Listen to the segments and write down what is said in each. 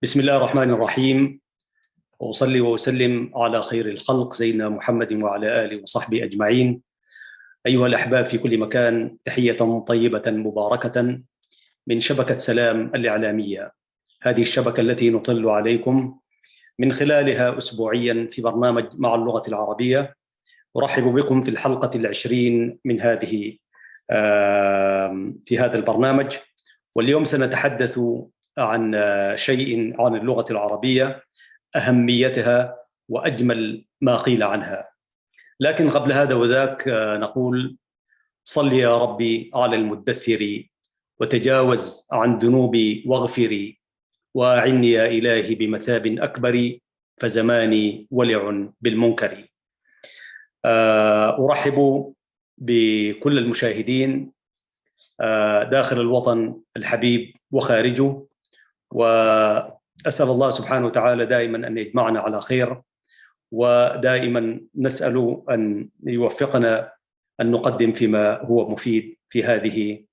بسم الله الرحمن الرحيم. وأصلي وأسلم على خير الخلق سيدنا محمد وعلى آله وصحبه أجمعين. أيها الأحباب في كل مكان، تحية طيبة مباركة من شبكة سلام الإعلامية، هذه الشبكة التي نطل عليكم من خلالها أسبوعيا في برنامج مع اللغة العربية. أرحب بكم في الحلقة 20 من في هذا البرنامج، واليوم سنتحدث عن شيء عن اللغة العربية، أهميتها وأجمل ما قيل عنها. لكن قبل هذا وذاك نقول: صل يا ربي على المدثر، وتجاوز عن ذنوبي واغفري، وأعني يا إلهي بمثاب أكبر، فزماني ولع بالمنكر. أرحب بكل المشاهدين داخل الوطن الحبيب وخارجه، وأسأل الله سبحانه وتعالى دائما أن يجمعنا على خير، ودائما نسأل أن يوفقنا أن نقدم فيما هو مفيد في هذه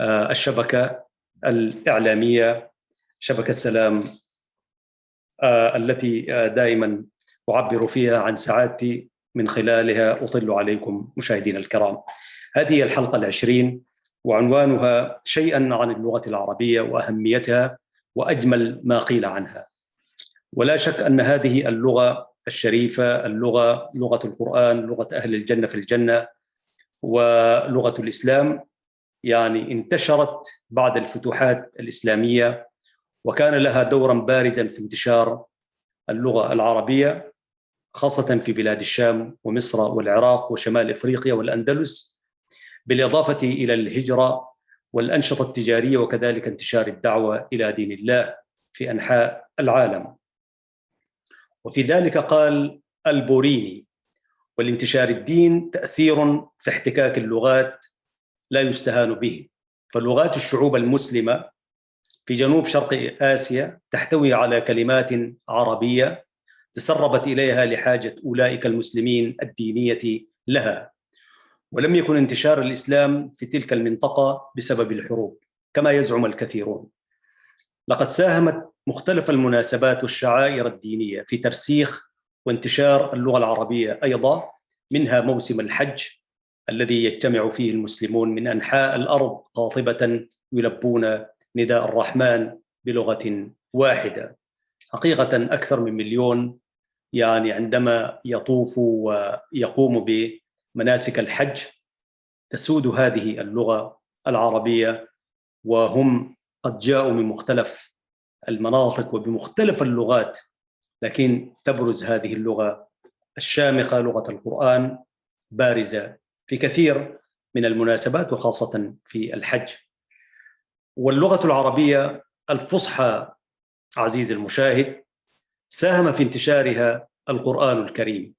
الشبكة الإعلامية، شبكة سلام، التي دائما أعبر فيها عن سعادتي من خلالها أطل عليكم مشاهدينا الكرام. هذه الحلقة 20 وعنوانها شيئا عن اللغة العربية وأهميتها وأجمل ما قيل عنها. ولا شك أن هذه اللغة الشريفة، لغة القرآن، لغة أهل الجنة في الجنة، ولغة الإسلام، يعني انتشرت بعد الفتوحات الإسلامية، وكان لها دورا بارزا في انتشار اللغة العربية، خاصة في بلاد الشام ومصر والعراق وشمال إفريقيا والأندلس، بالإضافة إلى الهجرة والأنشطة التجارية، وكذلك انتشار الدعوة إلى دين الله في أنحاء العالم. وفي ذلك قال البوريني: والانتشار الدين تأثير في احتكاك اللغات لا يستهان به، فلغات الشعوب المسلمة في جنوب شرق آسيا تحتوي على كلمات عربية تسربت إليها لحاجة أولئك المسلمين الدينية لها، ولم يكن انتشار الإسلام في تلك المنطقة بسبب الحروب كما يزعم الكثيرون. لقد ساهمت مختلف المناسبات والشعائر الدينية في ترسيخ وانتشار اللغة العربية أيضا، منها موسم الحج الذي يجتمع فيه المسلمون من أنحاء الأرض قاطبة يلبون نداء الرحمن بلغة واحدة. حقيقة أكثر من مليون يعني عندما يطوف ويقوم بمناسك الحج تسود هذه اللغة العربية، وهم قد جاءوا من مختلف المناطق وبمختلف اللغات، لكن تبرز هذه اللغة الشامخة، لغة القرآن، بارزة في كثير من المناسبات وخاصة في الحج. واللغة العربية الفصحى عزيزي المشاهد ساهم في انتشارها القرآن الكريم،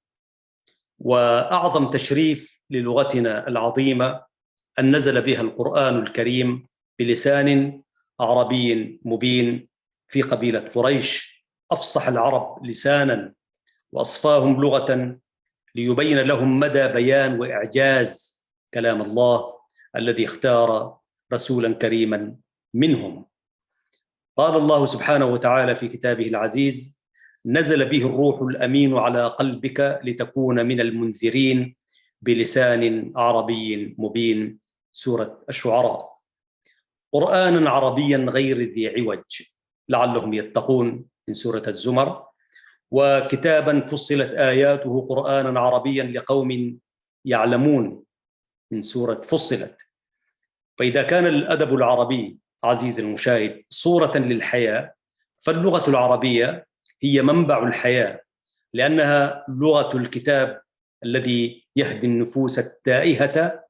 وأعظم تشريف للغتنا العظيمة أن نزل بها القرآن الكريم بلسان عربي مبين في قبيلة قريش، أفصح العرب لسانا وأصفاهم لغة، ليبين لهم مدى بيان وإعجاز كلام الله الذي اختار رسولا كريما منهم. قال الله سبحانه وتعالى في كتابه العزيز: نزل به الروح الأمين على قلبك لتكون من المنذرين بلسان عربي مبين، سورة الشعراء. قرآنا عربيا غير ذي عوج لعلهم يتقون، من سورة الزمر. وكتابا فصلت آياته قرآنا عربيا لقوم يعلمون، من سورة فصلت. فإذا كان الأدب العربي عزيزي المشاهد صورة للحياة، فاللغة العربية هي منبع الحياة، لأنها لغة الكتاب الذي يهدي النفوس التائهة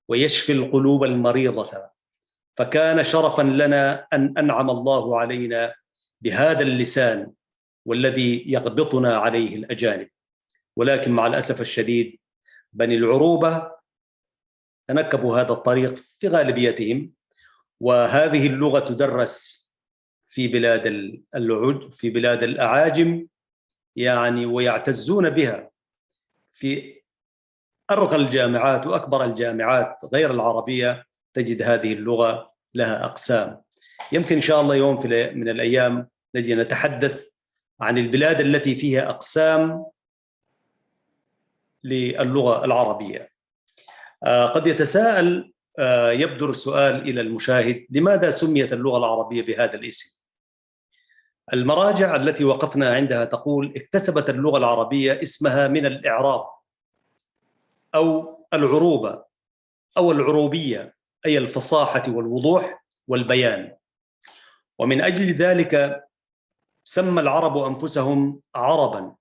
ويشفي القلوب المريضة. فكان شرفا لنا أن أنعم الله علينا بهذا اللسان والذي يغبطنا عليه الأجانب. ولكن مع الأسف الشديد بني العروبة تنكبوا هذا الطريق في غالبيتهم، وهذه اللغة تدرس في بلاد الأعاجم، يعني ويعتزون بها في أرقى الجامعات وأكبر الجامعات غير العربية. تجد هذه اللغة لها أقسام. يمكن إن شاء الله يوم من الأيام نجي نتحدث عن البلاد التي فيها أقسام للغة العربية. قد يتساءل، يبدر السؤال إلى المشاهد: لماذا سميت اللغة العربية بهذا الاسم؟ المراجع التي وقفنا عندها تقول: اكتسبت اللغة العربية اسمها من الإعراب أو العروبة أو العروبية، أي الفصاحة والوضوح والبيان. ومن أجل ذلك سمى العرب أنفسهم عربا،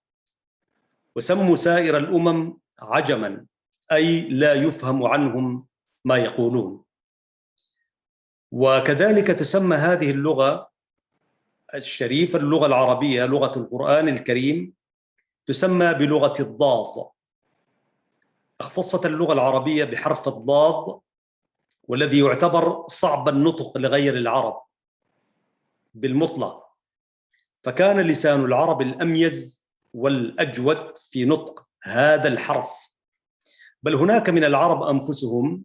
وسموا سائر الأمم عجما، أي لا يفهم عنهم ما يقولون. وكذلك تسمى هذه اللغة الشريفة، اللغة العربية، لغة القرآن الكريم، تسمى بلغة الضاد. اختصت اللغة العربية بحرف الضاد، والذي يعتبر صعب النطق لغير العرب بالمطلق، فكان لسان العرب الأميز والأجود في نطق هذا الحرف. بل هناك من العرب أنفسهم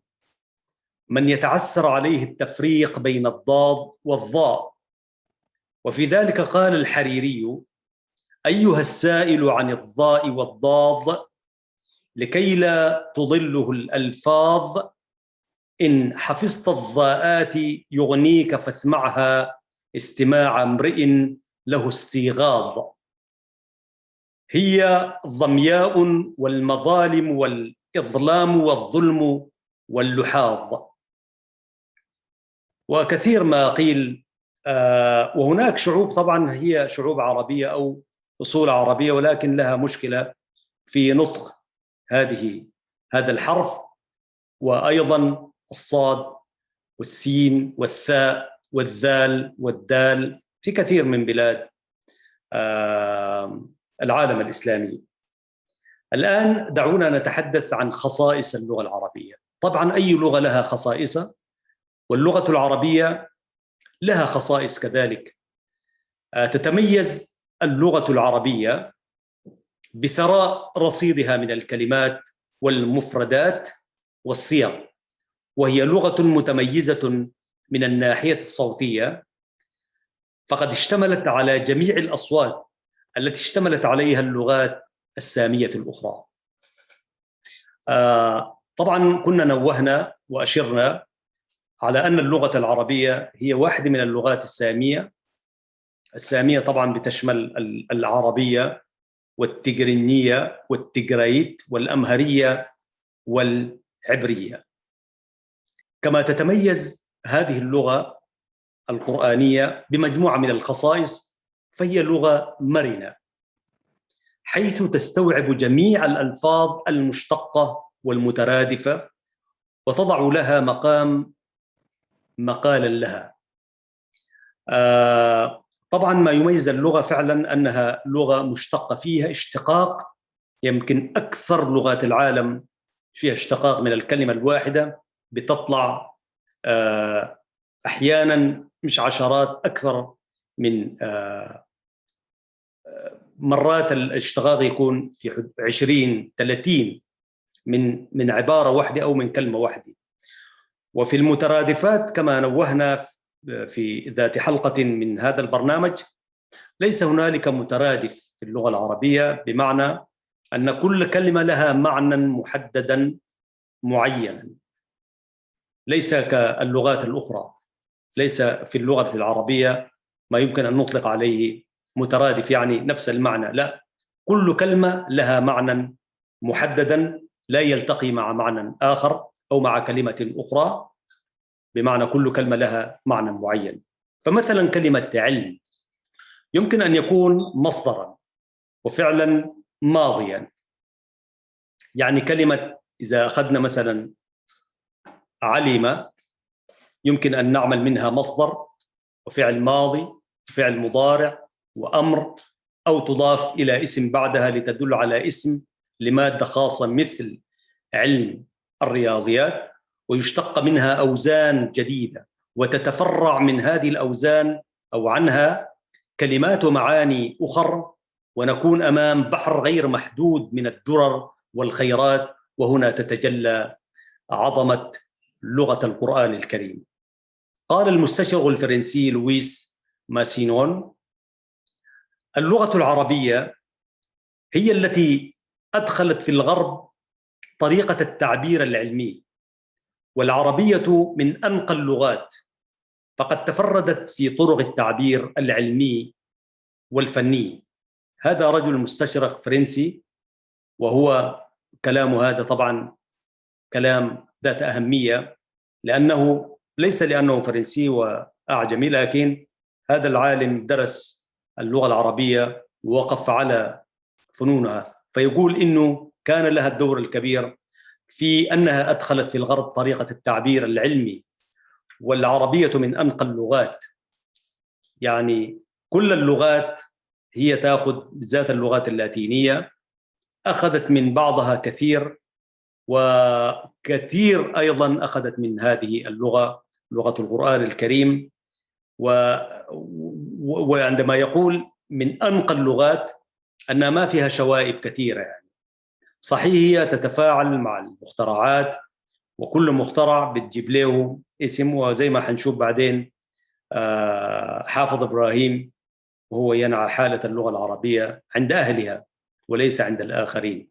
من يتعسر عليه التفريق بين الضاد والضاء، وفي ذلك قال الحريري: أيها السائل عن الضاء والضاد لكي لا تضله الألفاظ، إن حفظت الضاءات يغنيك فاسمعها استماع امرئ له استيغاض. هي ضمياء والمظالم والإظلام والظلم واللحاظ. وكثير ما قيل. وهناك شعوب طبعا هي شعوب عربية أو أصول عربية، ولكن لها مشكلة في نطق هذا الحرف، وأيضا الصاد والسين والثاء والذال والدال في كثير من بلاد العالم الإسلامي. الآن دعونا نتحدث عن خصائص اللغة العربية. طبعا أي لغة لها خصائصها، واللغة العربية لها خصائص كذلك. تتميز اللغة العربية بثراء رصيدها من الكلمات والمفردات والصيغ، وهي لغة متميزة من الناحية الصوتية، فقد اشتملت على جميع الأصوات التي اشتملت عليها اللغات السامية الأخرى. طبعا كنا نوهنا وأشرنا على أن اللغة العربية هي واحدة من اللغات السامية. السامية طبعا بتشمل العربية والتجرينية والتجريت والأمهرية والعبرية. كما تتميز هذه اللغة القرآنية بمجموعة من الخصائص، فهي لغة مرنة، حيث تستوعب جميع الألفاظ المشتقة والمترادفة، وتضع لها مقالا لها. طبعا ما يميز اللغة فعلا أنها لغة مشتقة، فيها اشتقاق. يمكن أكثر لغات العالم فيها اشتقاق من الكلمة الواحدة، بتطلع أحيانا مش عشرات، أكثر من مرات الاشتقاق يكون في 20-30 من عبارة واحدة أو من كلمة واحدة. وفي المترادفات كما نوهنا في ذات حلقة من هذا البرنامج، ليس هنالك مترادف في اللغة العربية، بمعنى أن كل كلمة لها معنى محددا معينا، ليس كاللغات الأخرى. ليس في اللغة العربية ما يمكن أن نطلق عليه مترادف، يعني نفس المعنى، لا، كل كلمة لها معنى محددا لا يلتقي مع معنى آخر أو مع كلمة أخرى، بمعنى كل كلمة لها معنى معين. فمثلا كلمة علم يمكن أن يكون مصدرا وفعلا ماضيا. يعني كلمة، إذا أخذنا مثلا علم، يمكن أن نعمل منها مصدر وفعل ماضي وفعل مضارع وأمر، أو تضاف إلى اسم بعدها لتدل على اسم لمادة خاصة مثل علم الرياضيات، ويشتق منها أوزان جديدة، وتتفرع من هذه الأوزان أو عنها كلمات ومعاني أخرى، ونكون أمام بحر غير محدود من الدرر والخيرات. وهنا تتجلى عظمة لغة القرآن الكريم. قال المستشرق الفرنسي لويس ماسينون: اللغة العربية هي التي أدخلت في الغرب طريقة التعبير العلمي، والعربية من أنقى اللغات، فقد تفردت في طرق التعبير العلمي والفني. هذا رجل مستشرق فرنسي، وهو كلامه هذا طبعا كلام ذات أهمية، ليس لأنه فرنسي وأعجمي، لكن هذا العالم درس اللغة العربية ووقف على فنونها، فيقول إنه كان لها الدور الكبير في أنها أدخلت في الغرب طريقة التعبير العلمي. والعربية من أنقى اللغات، يعني كل اللغات هي تأخذ، بالذات اللغات اللاتينية أخذت من بعضها كثير، وكثير أيضا أخذت من هذه اللغة، لغة القرآن الكريم. وعندما يقول من أنقى اللغات أنها ما فيها شوائب كثيرة، يعني صحيح هي تتفاعل مع المخترعات، وكل مخترع بتجيب له اسم، وزي ما حنشوف بعدين حافظ إبراهيم وهو ينعى حالة اللغة العربية عند أهلها وليس عند الآخرين.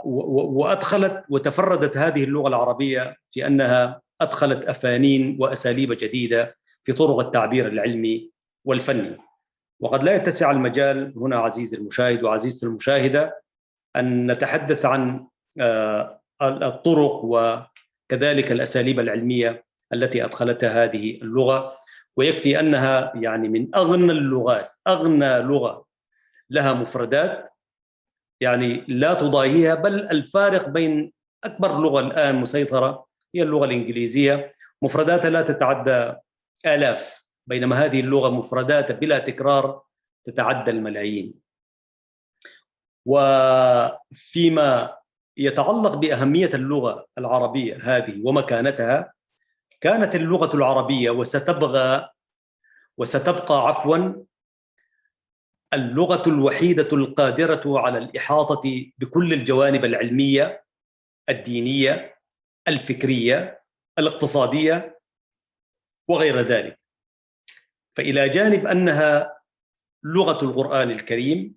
وأدخلت وتفردت هذه اللغة العربية في أنها أدخلت أفانين وأساليب جديدة في طرق التعبير العلمي والفني. وقد لا يتسع المجال هنا عزيزي المشاهد وعزيزتي المشاهدة أن نتحدث عن الطرق وكذلك الأساليب العلمية التي أدخلتها هذه اللغة، ويكفي أنها يعني من أغنى اللغات، أغنى لغة لها مفردات يعني لا تضاهيها، بل الفارق بين أكبر لغة الآن مسيطرة هي اللغة الإنجليزية، مفرداتها لا تتعدى آلاف، بينما هذه اللغة مفرداتها بلا تكرار تتعدى الملايين. وفيما يتعلق بأهمية اللغة العربية هذه ومكانتها، كانت اللغة العربية وستبقى اللغة الوحيدة القادرة على الإحاطة بكل الجوانب العلمية، الدينية، الفكرية، الاقتصادية وغير ذلك. فإلى جانب أنها لغة القرآن الكريم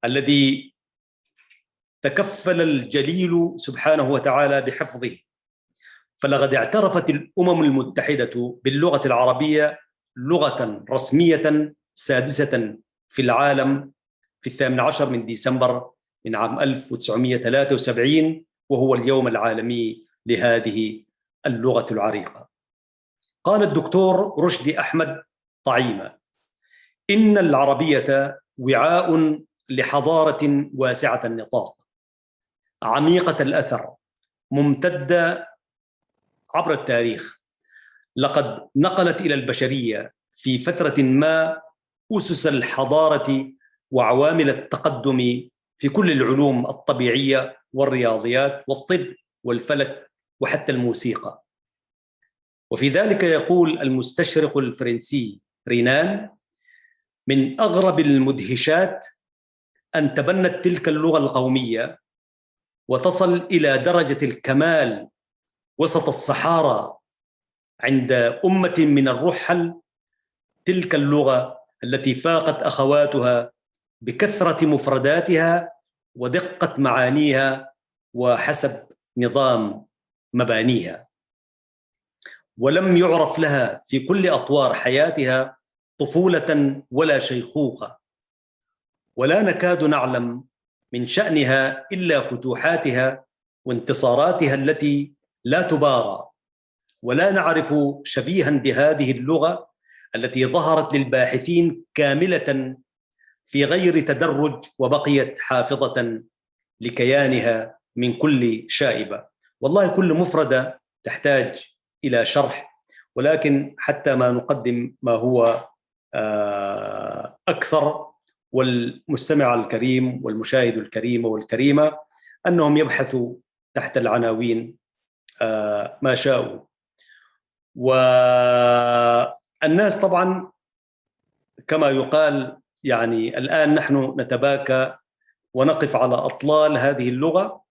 الذي تكفل الجليل سبحانه وتعالى بحفظه، فلقد اعترفت الأمم المتحدة باللغة العربية لغة رسمية سادسة في العالم في 18 من ديسمبر من عام 1973، وهو اليوم العالمي لهذه اللغة العريقة. قال الدكتور رشدي أحمد طعيمة: إن العربية وعاء لحضارة واسعة النطاق، عميقة الأثر، ممتدة عبر التاريخ، لقد نقلت إلى البشرية في فترة ما أسس الحضارة وعوامل التقدم في كل العلوم الطبيعية والرياضيات والطب والفلك وحتى الموسيقى. وفي ذلك يقول المستشرق الفرنسي رينان: من أغرب المدهشات أن تبنت تلك اللغة القومية وتصل إلى درجة الكمال وسط الصحارى عند أمة من الرحل، تلك اللغة التي فاقت أخواتها بكثرة مفرداتها ودقة معانيها وحسب نظام مبانيها، ولم يعرف لها في كل أطوار حياتها طفولة ولا شيخوخة، ولا نكاد نعلم من شأنها إلا فتوحاتها وانتصاراتها التي لا تبارى، ولا نعرف شبيها بهذه اللغة التي ظهرت للباحثين كاملة في غير تدرج وبقيت حافظة لكيانها من كل شائبة. والله كل مفردة تحتاج إلى شرح، ولكن حتى ما نقدم ما هو أكثر، والمستمع الكريم والمشاهد الكريم والكريمة أنهم يبحثوا تحت العناوين ما شاءوا. والناس طبعا كما يقال يعني الآن نحن نتباكى ونقف على أطلال هذه اللغة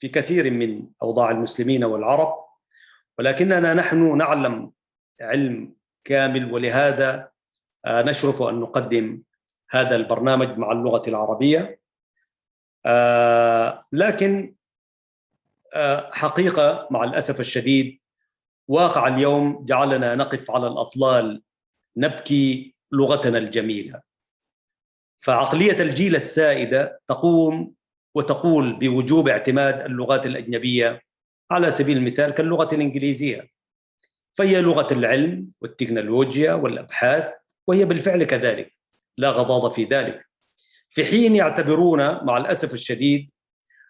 في كثير من أوضاع المسلمين والعرب، ولكننا نحن نعلم علم كامل، ولهذا نشرف أن نقدم هذا البرنامج مع اللغة العربية. لكن حقيقة مع الأسف الشديد واقع اليوم جعلنا نقف على الأطلال نبكي لغتنا الجميلة. فعقلية الجيل السائدة تقوم وتقول بوجوب اعتماد اللغات الأجنبية على سبيل المثال كاللغة الإنجليزية، فهي لغة العلم والتكنولوجيا والأبحاث، وهي بالفعل كذلك لا غضاض في ذلك، في حين يعتبرون مع الأسف الشديد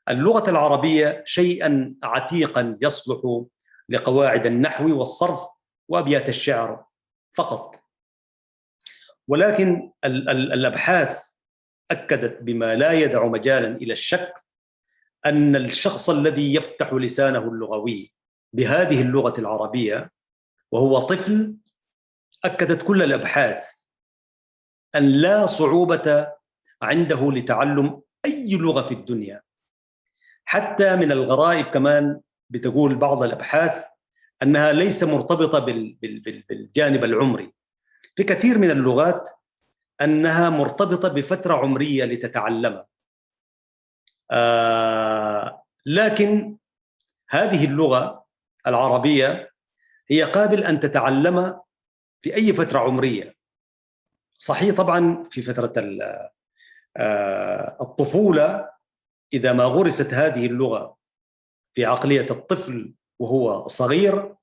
اللغة العربية شيئا عتيقا يصلح لقواعد النحو والصرف وأبيات الشعر فقط. ولكن الأبحاث أكدت بما لا يدع مجالا إلى الشك أن الشخص الذي يفتح لسانه اللغوي بهذه اللغة العربية وهو طفل، أكدت كل الأبحاث أن لا صعوبة عنده لتعلم أي لغة في الدنيا. حتى من الغرائب كمان بتقول بعض الأبحاث أنها ليس مرتبطة بالجانب العمري، في كثير من اللغات أنها مرتبطة بفترة عمرية لتتعلمها. لكن هذه اللغة العربية هي قابل أن تتعلم في أي فترة عمرية. صحيح طبعا في فترة الطفولة إذا ما غرست هذه اللغة في عقلية الطفل وهو صغير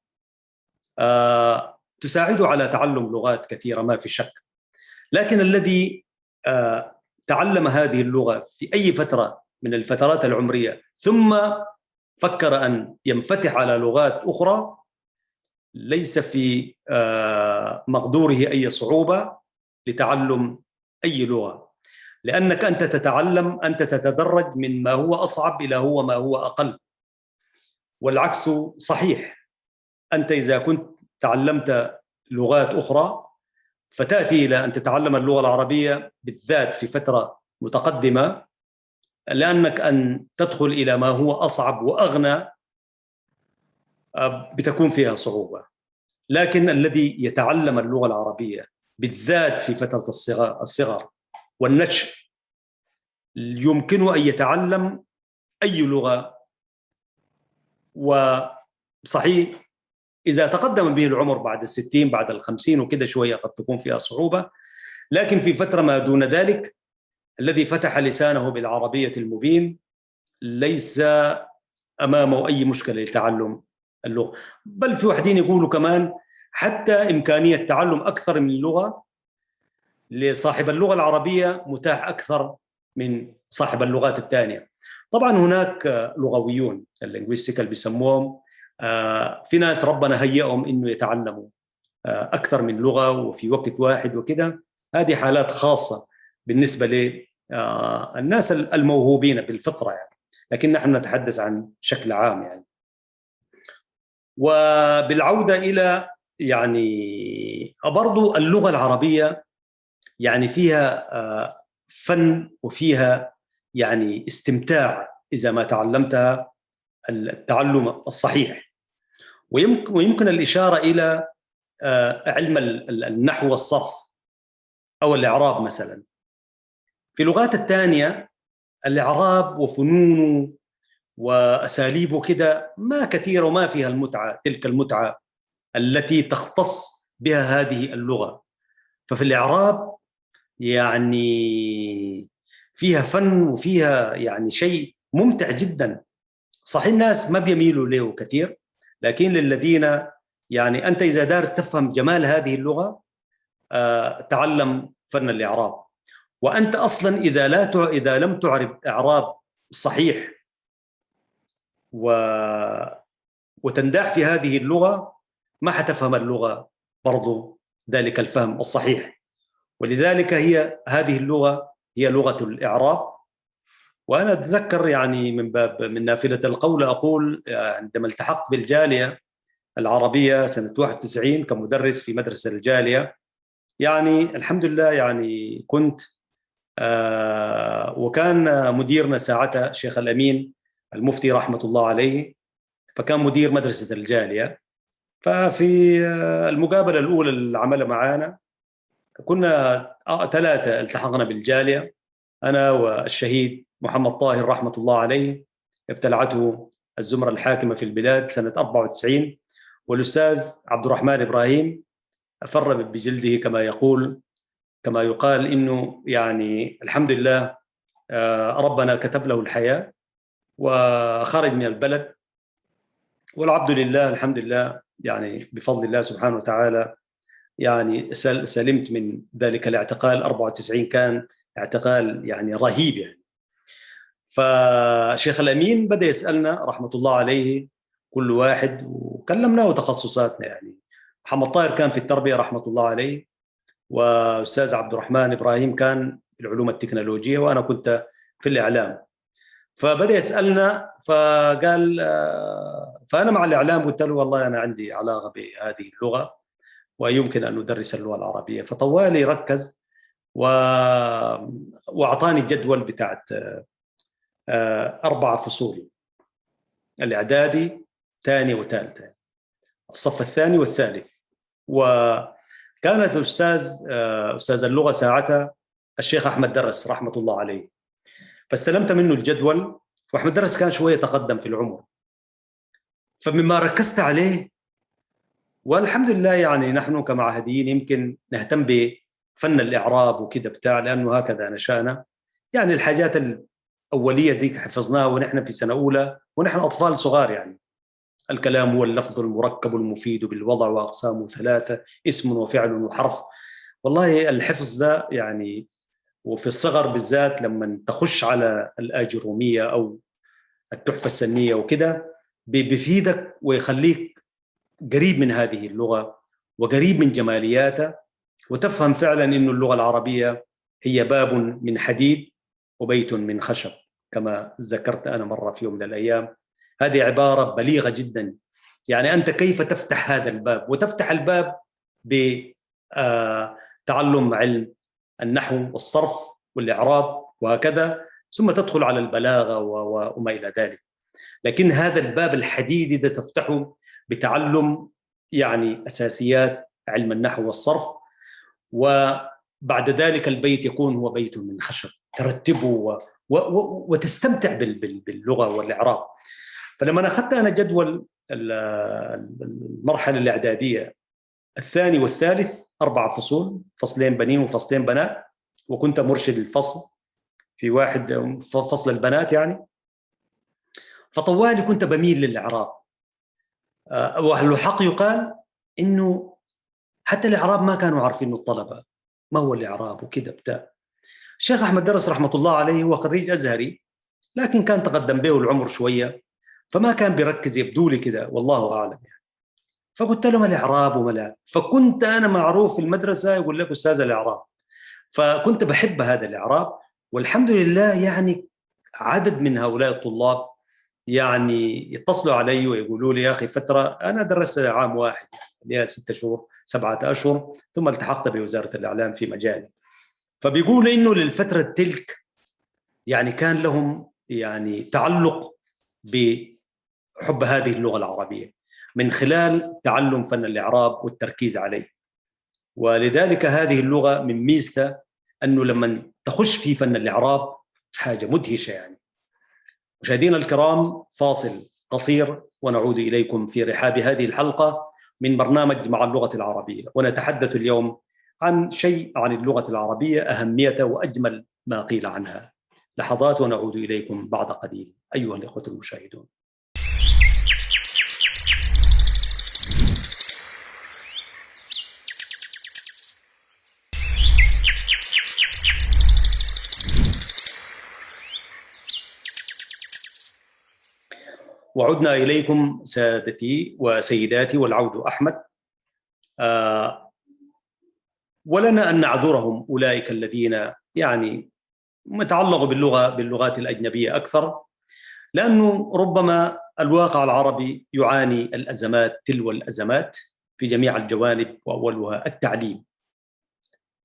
تساعده على تعلم لغات كثيرة ما في شك. لكن الذي تعلم هذه اللغة في أي فترة من الفترات العمرية ثم فكر أن ينفتح على لغات أخرى ليس في مقدوره أي صعوبة لتعلم أي لغة، لأنك أنت تتعلم، أنت تتدرج من ما هو أصعب إلى ما هو أقل. والعكس صحيح، أنت إذا كنت تعلمت لغات أخرى فتأتي إلى أن تتعلم اللغة العربية بالذات في فترة متقدمة، لأنك أن تدخل إلى ما هو أصعب وأغنى بتكون فيها صعوبة. لكن الذي يتعلم اللغة العربية بالذات في فترة الصغر والنشء يمكنه أن يتعلم أي لغة. وصحيح إذا تقدم به العمر بعد 60 بعد 50 وكده شوية قد تكون فيها صعوبة، لكن في فترة ما دون ذلك الذي فتح لسانه بالعربية المبين ليس أمامه أي مشكلة لتعلم اللغة. بل في واحدين يقولوا كمان حتى إمكانية تعلم أكثر من لغة لصاحب اللغة العربية متاح أكثر من صاحب اللغات الثانية. طبعا هناك لغويون اللينغويستيكال بيسموهم، في ناس ربنا هيئهم إنه يتعلموا أكثر من لغة وفي وقت واحد وكده، هذه حالات خاصة بالنسبة للناس الموهوبين بالفطرة يعني، لكن نحن نتحدث عن شكل عام يعني. وبالعودة إلى يعني برضو اللغة العربية يعني فيها فن وفيها يعني استمتاع إذا ما تعلمتها التعلم الصحيح. ويمكن الإشارة إلى علم النحو والصرف أو الإعراب مثلا. في اللغات الثانية الإعراب وفنونه وأساليبه كده ما كثير وما فيها المتعة، تلك المتعة التي تختص بها هذه اللغة. ففي الإعراب يعني فيها فن وفيها يعني شيء ممتع جدا. صحيح الناس ما بيميلوا له كثير، لكن للذين يعني أنت إذا دار تفهم جمال هذه اللغة تعلم فن الإعراب. وأنت أصلا إذا لم تعرف إعراب صحيح وتنداح في هذه اللغة ما حتفهم اللغة برضو ذلك الفهم الصحيح. ولذلك هذه اللغة هي لغة الإعراب. وأنا أتذكر يعني من نافلة القول أقول عندما التحقت بالجالية العربية سنة 91 كمدرس في مدرسة الجالية، يعني الحمد لله يعني كنت وكان مديرنا ساعتها شيخ الأمين المفتي رحمة الله عليه، فكان مدير مدرسة الجالية. ففي المقابلة الأولى اللي عملها معانا كنا ثلاثة التحقنا بالجالية، أنا والشهيد محمد طاهر رحمة الله عليه، ابتلعته الزمرة الحاكمة في البلاد سنة 94، والأستاذ عبد الرحمن إبراهيم فر بجلده كما يقال إنه يعني الحمد لله ربنا كتب له الحياة وخرج من البلد، والعبد لله الحمد لله يعني بفضل الله سبحانه وتعالى يعني سلمت من ذلك الاعتقال. 94 كان اعتقال يعني رهيب يعني. فشيخ الأمين بدأ يسألنا رحمة الله عليه كل واحد، وكلمناه تخصصاتنا يعني. محمد طاهر كان في التربية رحمة الله عليه، وأستاذ عبد الرحمن إبراهيم كان في العلوم التكنولوجية، وأنا كنت في الإعلام. فبدأ يسألنا فقال فأنا مع الإعلام قلت له والله أنا عندي علاقة بهذه اللغة ويمكن أن ندرس اللغة العربية. فطوالي ركز و... وأعطاني الجدول بتاعت 4 فصول: الإعدادي، ثاني وثالثة، الصف الثاني والثالث. وكانت أستاذ اللغة ساعتها الشيخ أحمد درس رحمة الله عليه. فاستلمت منه الجدول، وأحمد درس كان شوية تقدم في العمر، فمما ركزت عليه، والحمد لله يعني نحن كمعهديين يمكن نهتم بفن الإعراب وكده بتاع، لأنه هكذا نشأنا يعني. الحاجات الأولية دي حفظناها ونحن في سنة أولى ونحن أطفال صغار يعني. الكلام هو اللفظ المركب المفيد بالوضع وأقسامه 3: اسم وفعل وحرف. والله الحفظ ده يعني، وفي الصغر بالذات لما تخش على الآجرومية أو التحفة السنية وكده، بيفيدك ويخليك قريب من هذه اللغة وقريب من جمالياتها، وتفهم فعلا إنه اللغة العربية هي باب من حديد وبيت من خشب، كما ذكرت أنا مرة في يوم من الأيام. هذه عبارة بليغة جدا. يعني أنت كيف تفتح هذا الباب؟ وتفتح الباب بتعلم علم النحو والصرف والإعراب وهكذا، ثم تدخل على البلاغة وما إلى ذلك. لكن هذا الباب الحديدي ده تفتحه بتعلم يعني أساسيات علم النحو والصرف، وبعد ذلك البيت يكون هو بيت من خشب ترتبه وتستمتع باللغة والإعراب. فلما أخذت أنا جدول المرحلة الإعدادية الثاني والثالث 4 فصول، فصلين بنين وفصلين بنات، وكنت مرشد الفصل في واحد فصل البنات يعني. فطوالي كنت بميل للإعراب، والحق يقال إنه حتى الإعراب ما كانوا عارفين الطلبة ما هو الإعراب وكده بتاع. الشيخ أحمد درس رحمة الله عليه هو خريج أزهري، لكن كان تقدم به العمر شوية، فما كان بيركز، يبدو لي كده والله أعلم يعني. فقلت لهم الإعراب وما، فكنت أنا معروف في المدرسة يقول لك أستاذ الإعراب، فكنت بحب هذا الإعراب. والحمد لله يعني عدد من هؤلاء الطلاب يعني يتصلوا علي ويقولوا لي يا أخي فترة أنا درست عام واحد اللي هي 6 شهور 7 أشهر، ثم التحقت بوزارة الإعلام في مجالي. فبيقولوا إنه للفترة تلك يعني كان لهم يعني تعلق بحب هذه اللغة العربية من خلال تعلم فن الإعراب والتركيز عليه. ولذلك هذه اللغة من ميزتها أنه لما تخش في فن الإعراب حاجة مدهشة يعني. مشاهدينا الكرام، فاصل قصير ونعود إليكم في رحاب هذه الحلقة من برنامج مع اللغة العربية، ونتحدث اليوم عن شيء عن اللغة العربية، أهميتها وأجمل ما قيل عنها. لحظات ونعود إليكم بعد قليل أيها الإخوة المشاهدون. وعدنا إليكم سادتي وسيداتي، والعود أحمد. ولنا أن نعذرهم أولئك الذين يعني متعلقوا باللغات الأجنبية أكثر، لأنه ربما الواقع العربي يعاني الأزمات تلو الأزمات في جميع الجوانب، وأولها التعليم.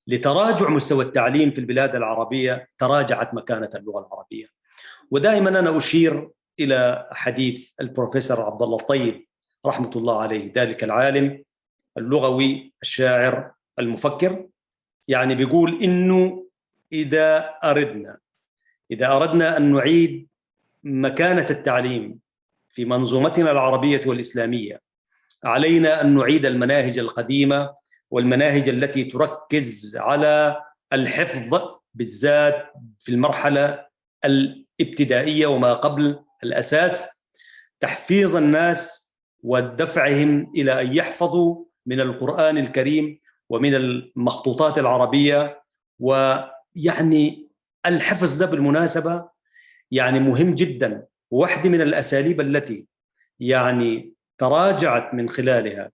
لتراجع مستوى التعليم في البلاد العربية تراجعت مكانة اللغة العربية. ودائما أنا أشير إلى حديث البروفيسور عبد الله الطيب رحمة الله عليه، ذلك العالم اللغوي الشاعر المفكر، يعني بيقول إنه إذا أردنا أن نعيد مكانة التعليم في منظومتنا العربية والإسلامية، علينا أن نعيد المناهج القديمة والمناهج التي تركز على الحفظ، بالذات في المرحلة الابتدائية وما قبل الأساس، تحفيظ الناس ودفعهم إلى أن يحفظوا من القرآن الكريم ومن المخطوطات العربية. ويعني الحفظ ده بالمناسبة يعني مهم جدا، واحدة من الأساليب التي يعني تراجعت من خلالها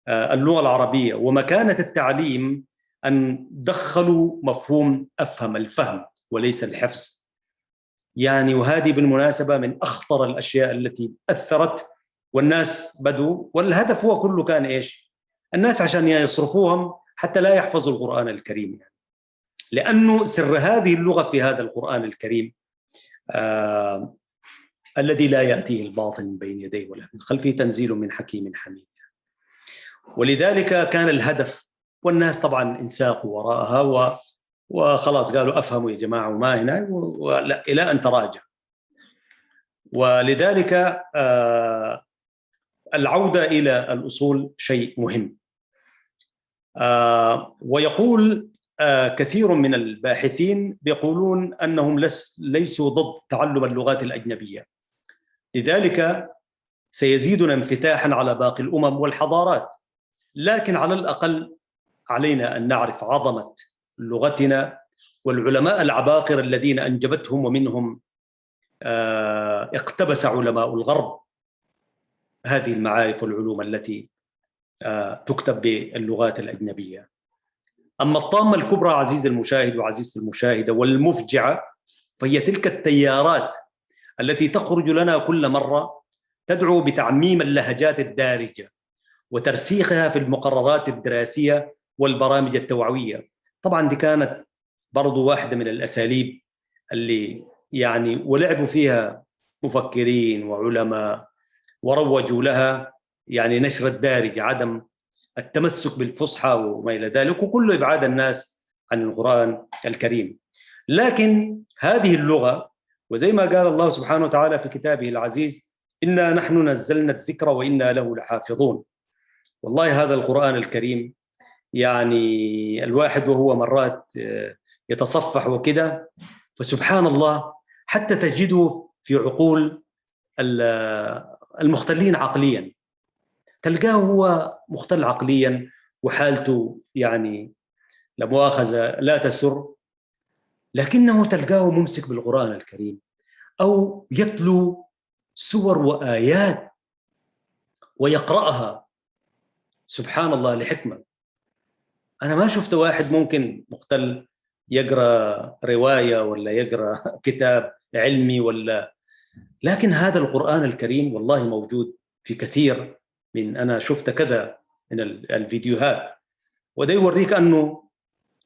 اللغة العربية ومكانة التعليم أن دخلوا مفهوم أفهم، الفهم وليس الحفظ. يعني وهذه بالمناسبة من أخطر الأشياء التي أثرت، والناس بدوا، والهدف هو كله كان إيش؟ الناس عشان يصرفوهم حتى لا يحفظوا القرآن الكريم، يعني لأنه سر هذه اللغة في هذا القرآن الكريم الذي لا يأتيه الباطل من بين يديه ولا من خلفه، تنزيل من حكيم حميد. ولذلك كان الهدف، والناس طبعا انساقوا وراءها وخلاص قالوا أفهموا يا جماعة وما هنا إلى أن تراجع. ولذلك العودة إلى الأصول شيء مهم. ويقول كثير من الباحثين بيقولون أنهم ليسوا ضد تعلم اللغات الأجنبية، لذلك سيزيدنا انفتاحا على باقي الأمم والحضارات، لكن على الأقل علينا أن نعرف عظمة لغتنا والعلماء العباقرة الذين أنجبتهم، ومنهم اقتبس علماء الغرب هذه المعارف والعلوم التي تكتب باللغات الأجنبية. أما الطامة الكبرى عزيزي المشاهد وعزيزتي المشاهدة والمفجعة، فهي تلك التيارات التي تخرج لنا كل مرة تدعو بتعميم اللهجات الدارجة وترسيخها في المقررات الدراسية والبرامج التوعوية. طبعا دي كانت برضو واحدة من الأساليب اللي يعني ولعبوا فيها مفكرين وعلماء وروجوا لها، يعني نشر الدارجة، عدم التمسك بالفصحى وما إلى ذلك، وكله إبعاد الناس عن القرآن الكريم. لكن هذه اللغة، وزي ما قال الله سبحانه وتعالى في كتابه العزيز: إنا نحن نزلنا الذكر وإنا له لحافظون. والله هذا القرآن الكريم يعني الواحد وهو مرات يتصفح وكده، فسبحان الله حتى تجده في عقول المختلين عقليا، تلقاه هو مختل عقليا وحالته يعني لا مؤاخذة لا تسر، لكنه تلقاه ممسك بالقرآن الكريم أو يتلو سور وآيات ويقرأها سبحان الله لحكمة. أنا ما شفت واحد ممكن مختل يقرأ رواية ولا يقرأ كتاب علمي لكن هذا القرآن الكريم والله موجود في كثير من، أنا شفت كذا من الفيديوهات، وده يوريك أنه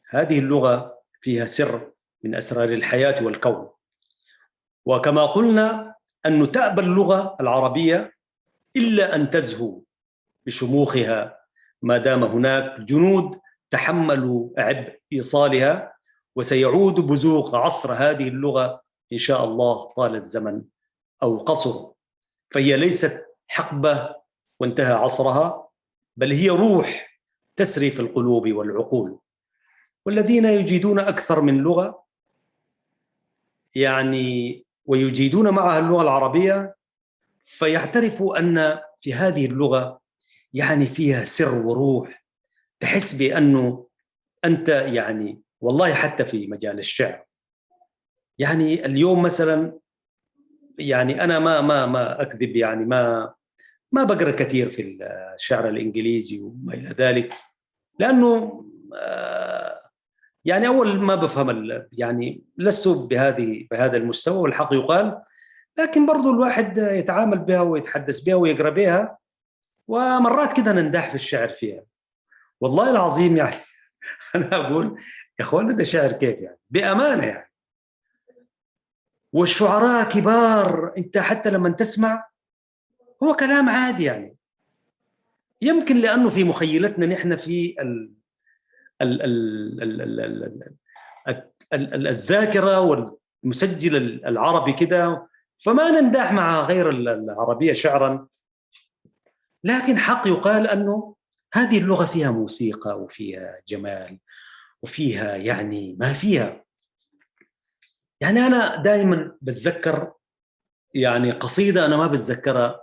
هذه اللغة فيها سر من أسرار الحياة والكون. وكما قلنا أنه تأبى اللغة العربية إلا أن تزهو بشموخها ما دام هناك جنود تحملوا عبء إيصالها، وسيعود بزوغ عصر هذه اللغة إن شاء الله طال الزمن أو قصر. فهي ليست حقبة وانتهى عصرها، بل هي روح تسري في القلوب والعقول. والذين يجيدون أكثر من لغة يعني ويجيدون معها اللغة العربية فيعترفوا أن في هذه اللغة يعني فيها سر وروح، تحس بأنه أنت يعني والله حتى في مجال الشعر. يعني اليوم مثلا يعني أنا ما أكذب، يعني ما بقرأ كثير في الشعر الإنجليزي وما إلى ذلك، لأنه يعني أول ما بفهم يعني لست بهذا المستوى والحق يقال، لكن برضو الواحد يتعامل بها ويتحدث بها ويقرأ بها، ومرات كده نندح في الشعر فيها والله العظيم. يعني أنا أقول يا أخوانا ده شعر كيف يعني بأمانة يعني، والشعراء كبار أنت حتى لما تسمع هو كلام عادي، يعني يمكن لأنه في مخيلتنا نحن في الذاكرة والمسجل العربي كده، فما ننداح مع غير العربية شعرا. لكن حق يقال أنه هذه اللغة فيها موسيقى وفيها جمال وفيها يعني ما فيها. يعني أنا دائما بتذكر يعني قصيدة، أنا ما بتذكرها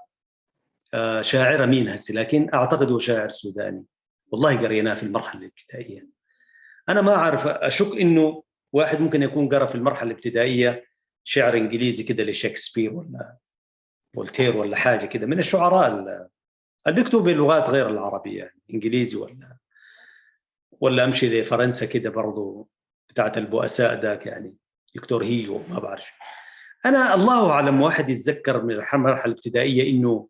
شاعرة مين هسه، لكن أعتقد هو شاعر سوداني، والله قريناه في المرحلة الابتدائية. أنا ما أعرف، أشك إنه واحد ممكن يكون قرأ في المرحلة الابتدائية شعر إنجليزي كده لشكسبير ولا فولتير ولا حاجة كده من الشعراء اللي بيكتبوا بلغات غير العربية، يعني إنجليزي ولا أمشي لفرنسا كده برضو بتاعت البؤساء ذاك، يعني دكتور هيو ما بعرف. أنا الله أعلم واحد يتذكر من المرحلة الابتدائية إنه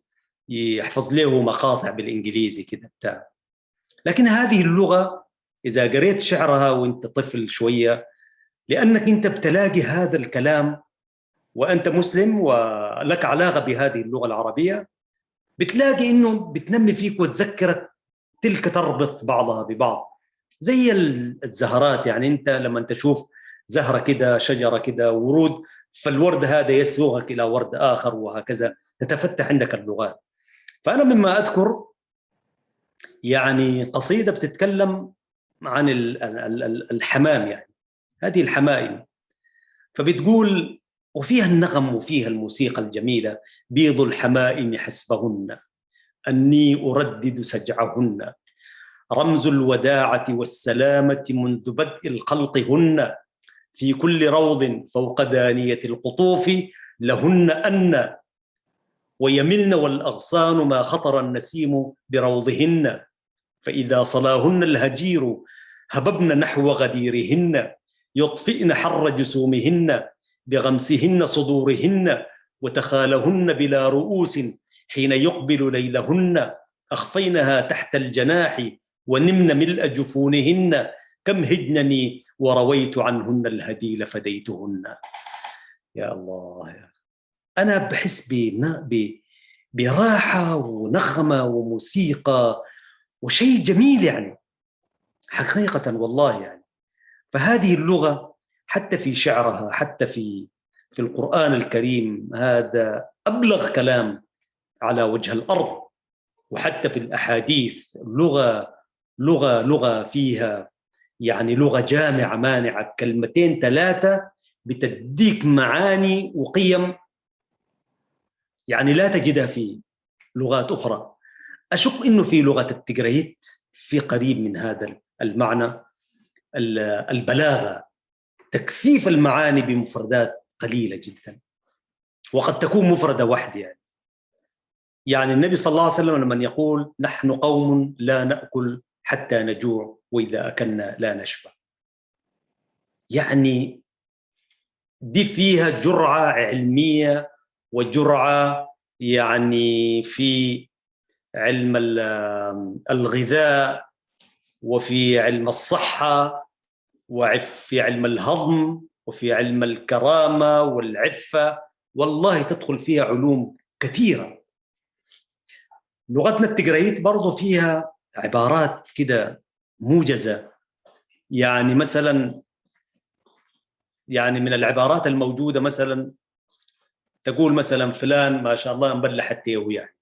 يحفظ له مقاطع بالإنجليزي كده بتاع. لكن هذه اللغة إذا قريت شعرها وأنت طفل شوية، لأنك أنت بتلاقي هذا الكلام وأنت مسلم ولك علاقة بهذه اللغة العربية، بتلاقي إنه بتنمي فيك وتذكرك تلك تربط بعضها ببعض زي الزهرات. يعني أنت لما تشوف زهرة كده، شجرة كده، ورود، فالورد هذا يسوقك إلى ورد آخر، وهكذا تتفتح عندك اللغات. فأنا مما أذكر يعني قصيدة بتتكلم عن الحمام، يعني هذه الحمائم، فبتقول وفيها النغم وفيها الموسيقى الجميلة: بيض الحمائم حسبهن أني أردد سجعهن، رمز الوداعة والسلامة منذ بدء الخلق هن، في كل روض فوق دانية القطوف لهن أن، ويملن والأغصان ما خطر النسيم بروضهن، فإذا صلاهن الهجير هببن نحو غديرهن، يطفئن حر جسومهن بغمسهن صدورهن، وتخالهن بلا رؤوس حين يقبل ليلهن، أخفينها تحت الجناح ونمن ملء جفونهن، كم هدنني ورويت عنهن الهديل فديتهن. يا الله، يا أنا بحس براحة ونغمة وموسيقى وشيء جميل يعني حقيقة والله يعني. فهذه اللغة حتى في شعرها، حتى في القرآن الكريم، هذا أبلغ كلام على وجه الأرض، وحتى في الأحاديث لغة فيها يعني لغة جامعة مانعة، كلمتين ثلاثة بتديك معاني وقيم يعني لا تجدها في لغات أخرى. أشك إنه في لغة التجريت في قريب من هذا المعنى. البلاغة، تكثيف المعاني بمفردات قليلة جدا، وقد تكون مفردة واحدة. يعني النبي صلى الله عليه وسلم لما يقول: نحن قوم لا نأكل حتى نجوع وإذا أكلنا لا نشبع، يعني دي فيها جرعة علمية وجرعة يعني في علم الغذاء وفي علم الصحة وفي علم الهضم وفي علم الكرامة والعفة، والله تدخل فيها علوم كثيرة. لغتنا التجريت برضو فيها عبارات كده موجزة، يعني مثلا يعني من العبارات الموجودة مثلا تقول مثلا فلان ما شاء الله مبلح التيهو، يعني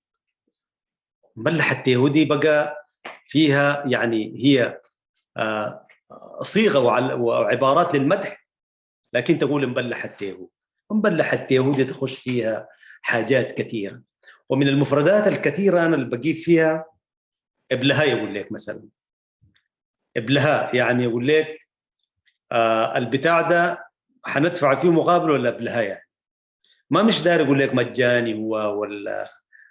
مبلح التيهو دي بقى فيها يعني هي صيغة وعبارات للمدح، لكن تقول مبلح التيهو. مبلح التيهو دي تخش فيها حاجات كثيرة، ومن المفردات الكثيرة أنا اللي بجيب فيها ابلها، يقول لك مثلا ابلها، يعني يقول لك البتاع ده حندفع فيه مقابل ولا ابلها، يعني ما مش داير يقول لك مجاني هو ولا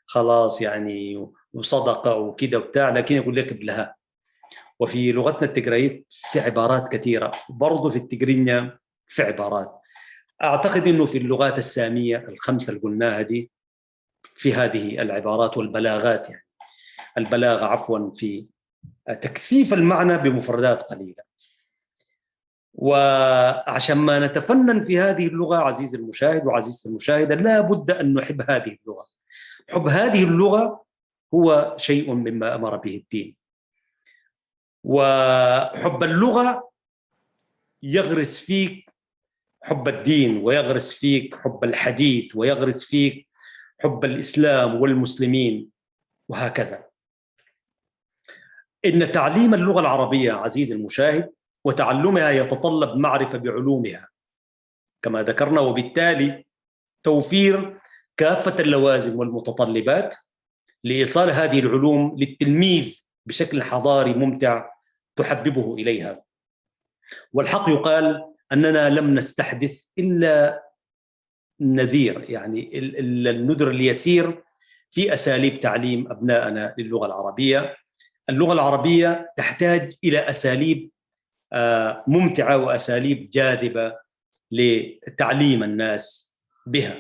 خلاص يعني وصدقة وكده وبتاع، لكن يقول لك ابلها. وفي لغتنا التجريت في عبارات كثيرة، برضو في التجرينيا في عبارات. أعتقد أنه في اللغات السامية الخمسة اللي قلناها دي في هذه العبارات والبلاغات، يعني البلاغة عفوا في تكثيف المعنى بمفردات قليلة. وعشان ما نتفنن في هذه اللغة عزيزي المشاهد وعزيزتي المشاهدة، لا بد أن نحب هذه اللغة. حب هذه اللغة هو شيء مما أمر به الدين. وحب اللغة يغرس فيك حب الدين، ويغرس فيك حب الحديث، ويغرس فيك حب الإسلام والمسلمين، وهكذا. إن تعليم اللغة العربية عزيزي المشاهد وتعلمها يتطلب معرفة بعلومها كما ذكرنا، وبالتالي توفير كافة اللوازم والمتطلبات لإيصال هذه العلوم للتلميذ بشكل حضاري ممتع تحببه إليها. والحق يقال أننا لم نستحدث إلا النذير، يعني النذر اليسير في أساليب تعليم أبنائنا للغة العربية. اللغة العربية تحتاج إلى أساليب ممتعة وأساليب جاذبة لتعليم الناس بها.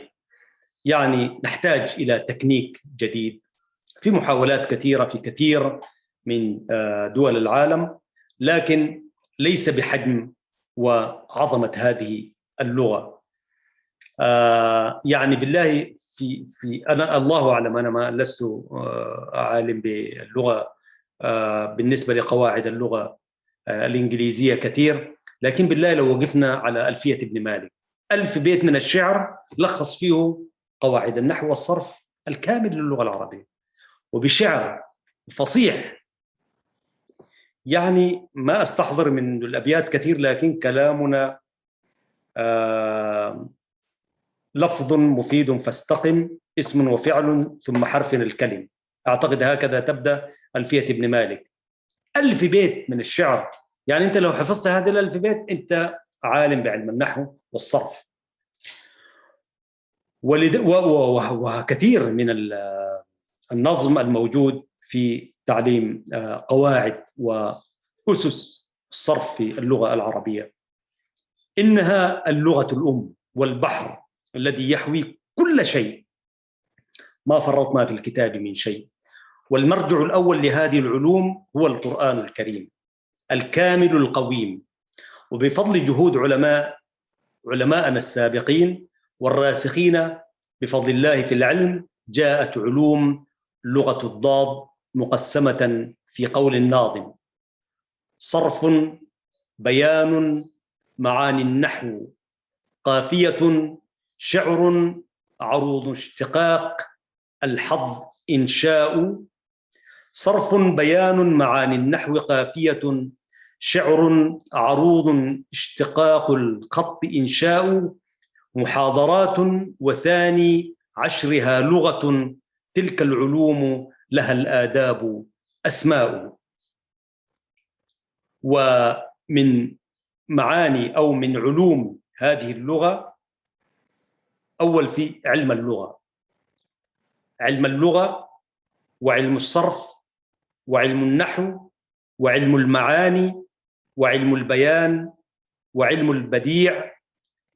يعني نحتاج إلى تكنيك جديد في محاولات كثيرة في كثير من دول العالم، لكن ليس بحجم وعظمة هذه اللغة. يعني بالله في أنا الله أعلم، أنا ما لست عالم باللغة بالنسبة لقواعد اللغة الإنجليزية كثير، لكن بالله لو وقفنا على ألفية ابن مالك، 1000 بيت من الشعر لخص فيه قواعد النحو والصرف الكامل للغة العربية وبشعر فصيح. يعني ما أستحضر من الأبيات كثير، لكن كلامنا لفظ مفيد فاستقم، اسم وفعل ثم حرف الكلم. أعتقد هكذا تبدأ ألفية ابن مالك. 1000 بيت من الشعر، يعني أنت لو حفظت هذه ال1000 بيت أنت عالم بعلم النحو والصرف. وكثير من النظم الموجود في تعليم قواعد وأسس الصرف في اللغة العربية. إنها اللغة الأم والبحر الذي يحوي كل شيء، ما فرطنا في الكتاب من شيء. والمرجع الأول لهذه العلوم هو القرآن الكريم الكامل القويم. وبفضل جهود علماءنا السابقين والراسخين بفضل الله في العلم، جاءت علوم لغة الضاد مقسمة في قول الناظم: صرف، بيان، معاني النحو، قافية، شعر، عروض اشتقاق، الحظ، إنشاء. صرف، بيان، معاني النحو، قافية، شعر، عروض اشتقاق، الخط، إنشاء. محاضرات، وثاني عشرها لغة، تلك العلوم لها الآداب أسماء. ومن معاني أو من علوم هذه اللغة، أول في علم اللغة. علم اللغة وعلم الصرف وعلم النحو وعلم المعاني وعلم البيان وعلم البديع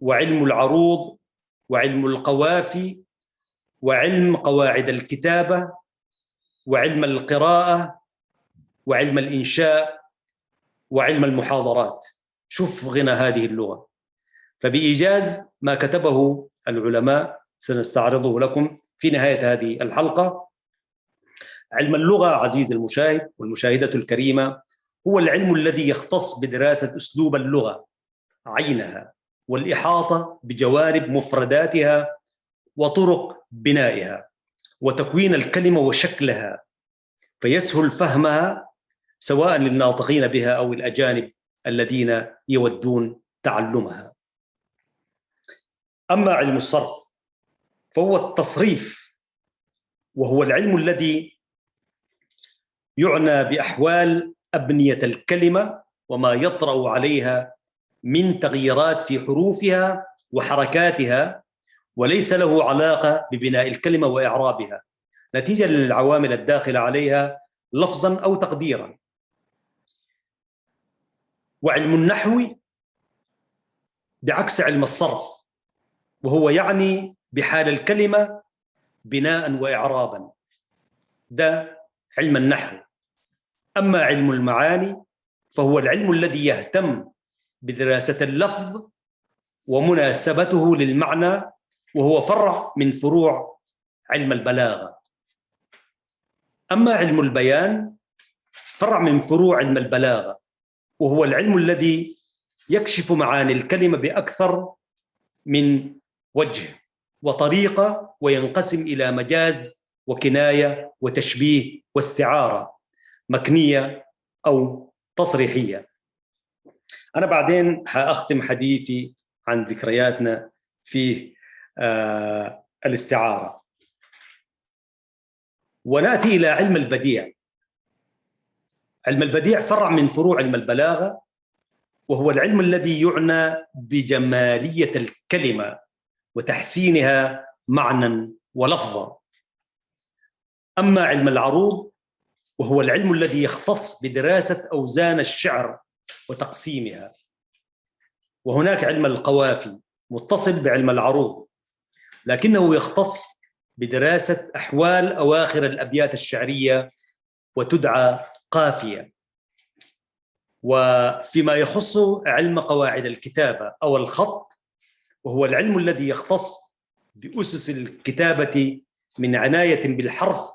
وعلم العروض وعلم القوافي وعلم قواعد الكتابة وعلم القراءة وعلم الإنشاء وعلم المحاضرات. شوف غنى هذه اللغة. فبإيجاز ما كتبه العلماء سنستعرضه لكم في نهاية هذه الحلقة. علم اللغة عزيزي المشاهد والمشاهدة الكريمة هو العلم الذي يختص بدراسة أسلوب اللغة عينها، والإحاطة بجوانب مفرداتها وطرق بنائها وتكوين الكلمة وشكلها، فيسهل فهمها سواء للناطقين بها أو الأجانب الذين يودون تعلمها. أما علم الصرف فهو التصريف، وهو العلم الذي يعنى بأحوال أبنية الكلمة وما يطرأ عليها من تغييرات في حروفها وحركاتها، وليس له علاقة ببناء الكلمة وإعرابها نتيجة للعوامل الداخلة عليها لفظاً أو تقديراً. وعلم النحو بعكس علم الصرف، وهو يعني بحال الكلمة بناء وإعرابا، ده علم النحو. أما علم المعاني فهو العلم الذي يهتم بدراسة اللفظ ومناسبته للمعنى، وهو فرع من فروع علم البلاغة. أما علم البيان فرع من فروع علم البلاغة، وهو العلم الذي يكشف معاني الكلمة بأكثر من وجه وطريقة، وينقسم إلى مجاز وكناية وتشبيه واستعارة مكنية أو تصريحية. أنا بعدين هأختم حديثي عن ذكرياتنا في الاستعارة، ونأتي إلى علم البديع. علم البديع فرع من فروع علم البلاغة، وهو العلم الذي يعنى بجمالية الكلمة وتحسينها معنى ولفظا. أما علم العروض وهو العلم الذي يختص بدراسة أوزان الشعر وتقسيمها. وهناك علم القوافي متصل بعلم العروض، لكنه يختص بدراسة أحوال أواخر الأبيات الشعرية وتدعى قافية. وفيما يخص علم قواعد الكتابة أو الخط، وهو العلم الذي يختص بأسس الكتابة من عناية بالحرف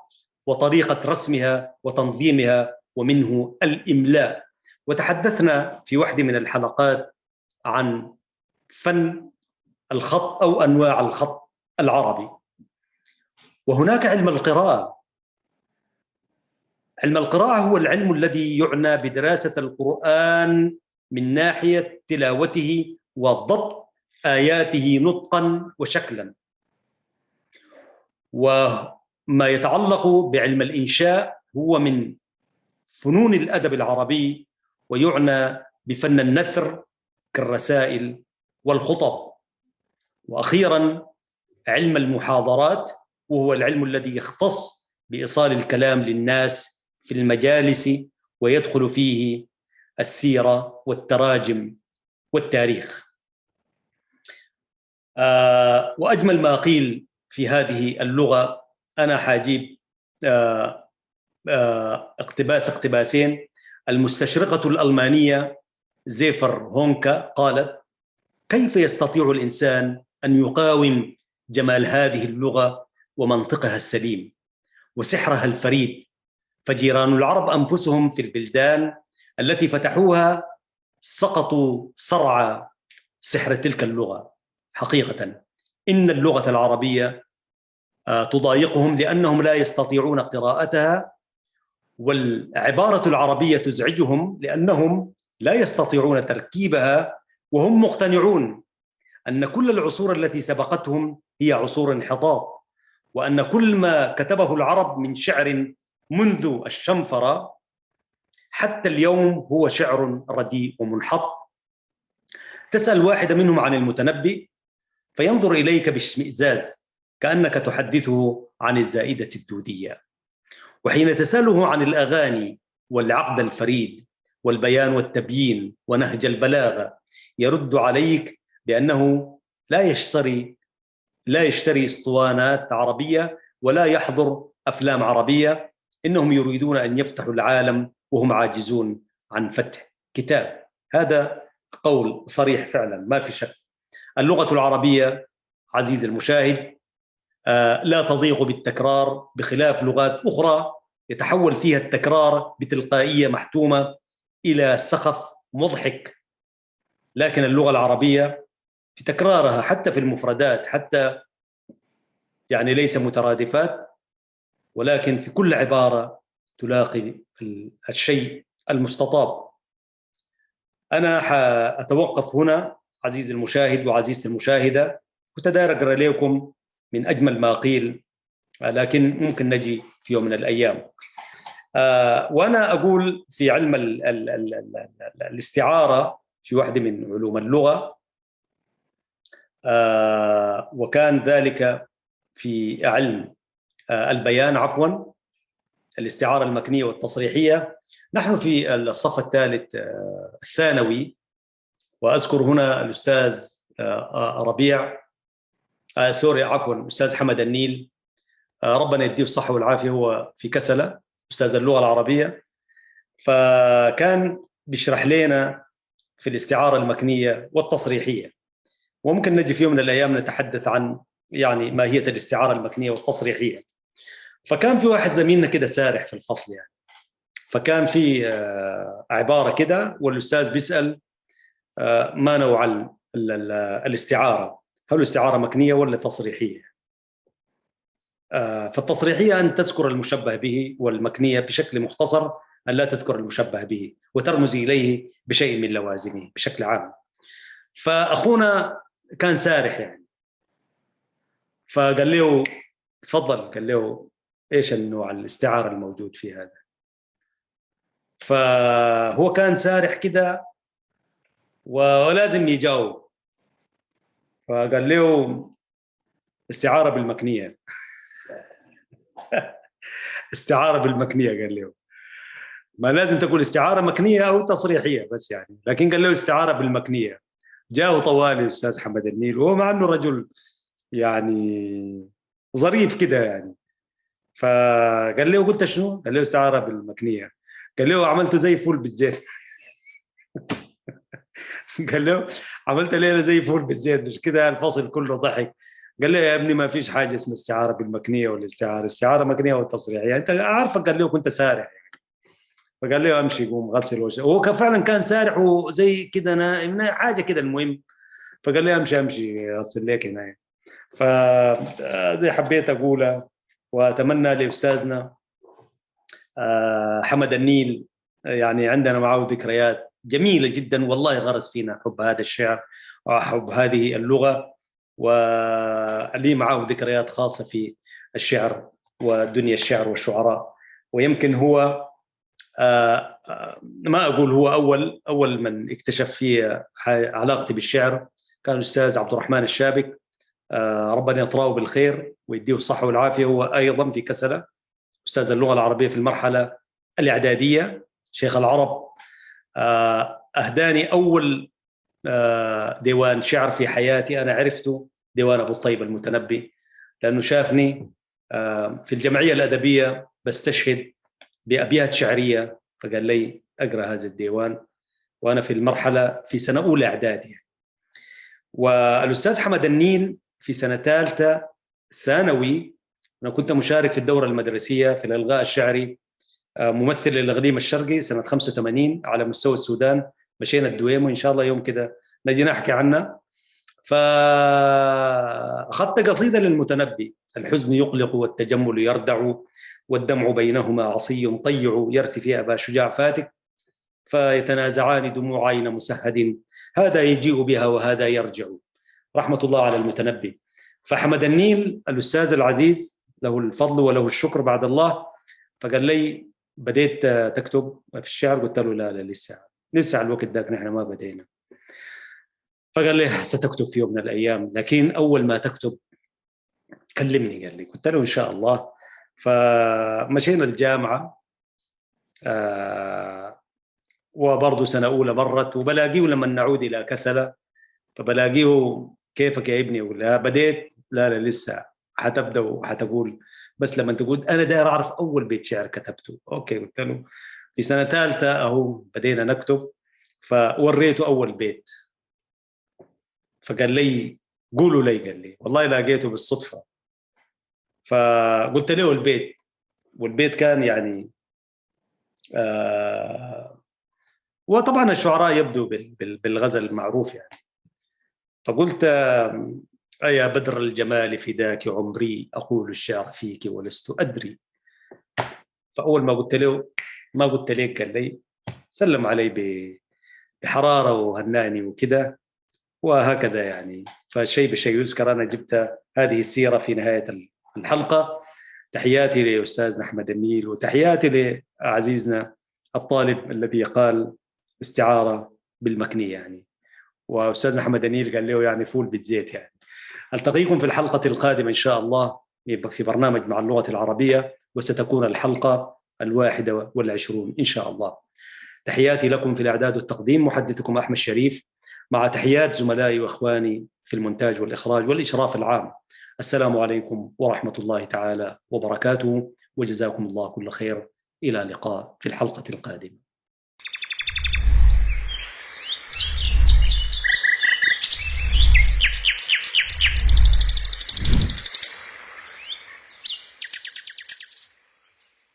وطريقة رسمها وتنظيمها، ومنه الإملاء. وتحدثنا في واحدة من الحلقات عن فن الخط أو أنواع الخط العربي. وهناك علم القراءة. علم القراءة هو العلم الذي يعنى بدراسة القرآن من ناحية تلاوته وضبط آياته نطقا وشكلا. وما يتعلق بعلم الإنشاء هو من فنون الأدب العربي، ويعنى بفن النثر كالرسائل والخطب. وأخيرا علم المحاضرات، وهو العلم الذي يختص بإيصال الكلام للناس في المجالس، ويدخل فيه السيرة والتراجم والتاريخ. وأجمل ما قيل في هذه اللغة، أنا حاجيب اقتباسين. المستشرقة الألمانية زيفر هونكا قالت: كيف يستطيع الإنسان أن يقاوم جمال هذه اللغة ومنطقها السليم وسحرها الفريد؟ فجيران العرب أنفسهم في البلدان التي فتحوها سقطوا صرع سحر تلك اللغة. حقيقة إن اللغة العربية تضايقهم لأنهم لا يستطيعون قراءتها، والعبارة العربية تزعجهم لأنهم لا يستطيعون تركيبها، وهم مقتنعون أن كل العصور التي سبقتهم هي عصور انحطاط، وأن كل ما كتبه العرب من شعر منذ الشنفرة حتى اليوم هو شعر رديء ومنحط. تسأل واحد منهم عن المتنبي فينظر إليك باشمئزاز كأنك تحدثه عن الزائدة الدودية. وحين تسأله عن الأغاني والعقد الفريد والبيان والتبيين ونهج البلاغة، يرد عليك بأنه لا يشتري اسطوانات عربية ولا يحضر أفلام عربية، إنهم يريدون أن يفتحوا العالم وهم عاجزون عن فتح كتاب. هذا قول صريح فعلا، ما في شك. اللغة العربية عزيزي المشاهد لا تضيق بالتكرار، بخلاف لغات أخرى يتحول فيها التكرار بتلقائية محتومة إلى سقف مضحك. لكن اللغة العربية في تكرارها حتى في المفردات، حتى يعني ليس مترادفات، ولكن في كل عبارة تلاقي الشيء المستطاب. أنا أتوقف هنا عزيزي المشاهد وعزيزتي المشاهدة، كنت داير أقرأ لكم من أجمل ما قيل، لكن ممكن نجي في يوم من الأيام. وأنا أقول في علم الاستعارة في واحدة من علوم اللغة، وكان ذلك في علم البيان، عفوا، الاستعارة المكنية والتصريحية. نحن في الصف الثالث الثانوي، وأذكر هنا الأستاذ ربيع سوري عفوا الأستاذ حمد النيل، ربنا يديه الصحة والعافية، هو في كسلة أستاذ اللغة العربية، فكان بيشرح لنا في الاستعارة المكنية والتصريحية. وممكن نجي في يوم من الأيام نتحدث عن يعني ماهية الاستعارة المكنية والتصريحية. فكان في واحد زميلنا كده سارح في الفصل يعني، فكان في عبارة كده، والأستاذ بيسأل ما نوع الاستعارة، هل الاستعارة مكنية ولا تصريحية؟ فالتصريحية أن تذكر المشبه به، والمكنية بشكل مختصر أن لا تذكر المشبه به وترمز إليه بشيء من لوازمه بشكل عام. فأخونا كان سارح يعني، فقال له تفضل، قال له إيش النوع الاستعارة الموجود في هذا؟ فهو كان سارح كده ولازم يجاوب، فقال له استعارة بالمكنية. استعارة بالمكنية، قال له ما لازم تقول استعارة مكنية أو تصريحية بس يعني، لكن قال له استعارة بالمكنية. جاءه طوالي الأستاذ حمد النيل، وهو مع أنه رجل يعني ظريف كده يعني، فقال له قلت شنو؟ قال له استعارة بالمكنية. قال له عملته زي فول بالزيت. قال له عملت ليلة زي فول بالزيت، مش كده؟ الفصل كله ضحك. قال له يا ابني ما فيش حاجة اسمها استعارة بالمكنية ولا استعارة مكنية والتصريحية، انت عارفك. قال له كنت سارح. فقال له امشي قوم غسل وجهك. هو كان فعلا كان سارح وزي كده نايم حاجه كده المهم. فقال لي امشي اغسل لك هنا. فدي حبيت اقولها، واتمنى لاستاذنا حمد النيل، يعني عندنا معه ذكريات جميله جدا، والله غرس فينا حب هذا الشعر وحب هذه اللغه، ولي معه ذكريات خاصه في الشعر ودنيا الشعر والشعراء. ويمكن هو ما أقول هو أول من اكتشف في علاقتي بالشعر، كان الأستاذ عبد الرحمن الشابك، ربنا يطراه بالخير ويديه الصحة والعافية. هو أيضا في كسلة أستاذ اللغة العربية في المرحلة الإعدادية، شيخ العرب. أهداني أول ديوان شعر في حياتي أنا عرفته، ديوان أبو الطيب المتنبي، لأنه شافني في الجمعية الأدبية بستشهد بأبيات شعرية، فقال لي أقرأ هذا الديوان وأنا في المرحلة في سنة أولى إعدادي. والأستاذ حمد النيل في سنة ثالثة ثانوي، أنا كنت مشارك في الدورة المدرسية في الإلغاء الشعري، ممثل للإقليم الشرقي سنة 85 على مستوى السودان. مشينا الدويم، وإن شاء الله يوم كده نجي نحكي عنها. فأخذت قصيدة للمتنبي: الحزن يقلق والتجمل يردع، والدمع بينهما عصي طيع، يرثي في أبا شجاع فاتك، فيتنازعان دموعين مسهد، هذا يجيء بها وهذا يرجع. رحمة الله على المتنبي. فحمد النيل الأستاذ العزيز له الفضل وله الشكر بعد الله، فقال لي بديت تكتب في الشعر؟ قلت له لا لسه على الوقت ذاك نحن ما بدينا. فقال لي ستكتب في يوم من الأيام، لكن أول ما تكتب كلمني. قال لي، قلت له إن شاء الله. فمشينا الجامعة، وبرضه سنة أولى مرت، وبلاقيه لما نعود إلى كسلة فبلاقيه كيفك يا ابني؟ ولا بديت؟ لا لسه، حتبدأ وحتقول، بس لما تقول أنا داير أعرف أول بيت شعر كتبته. أوكي، قلت له في سنة ثالثة أهو بدينا نكتب. فوريته أول بيت، فقال لي قولوا لي. قال لي والله لقيته بالصدفة. فقلت له البيت، والبيت كان يعني وطبعا الشعراء يبدو بالغزل المعروف يعني. فقلت يا بدر الجمال فداك عمري، أقول الشعر فيك ولست أدري. فأول ما قلت له ما قلت لك، قال لي سلم علي بحرارة وهناني وكده، وهكذا يعني. فالشيء بالشيء يذكر. أنا جبت هذه السيرة في نهاية الحلقة. تحياتي لأستاذنا أحمد النيل، وتحياتي لعزيزنا الطالب الذي قال استعارة بالمكنية يعني، وأستاذنا أحمد النيل قال له يعني فول بالزيت يعني. ألتقيكم في الحلقة القادمة إن شاء الله في برنامج مع اللغة العربية، وستكون الحلقة 21 إن شاء الله. تحياتي لكم في الإعداد والتقديم، محدثكم أحمد شريف، مع تحيات زملائي وإخواني في المونتاج والإخراج والإشراف العام. السلام عليكم ورحمة الله تعالى وبركاته، وجزاكم الله كل خير. إلى اللقاء في الحلقة القادمة.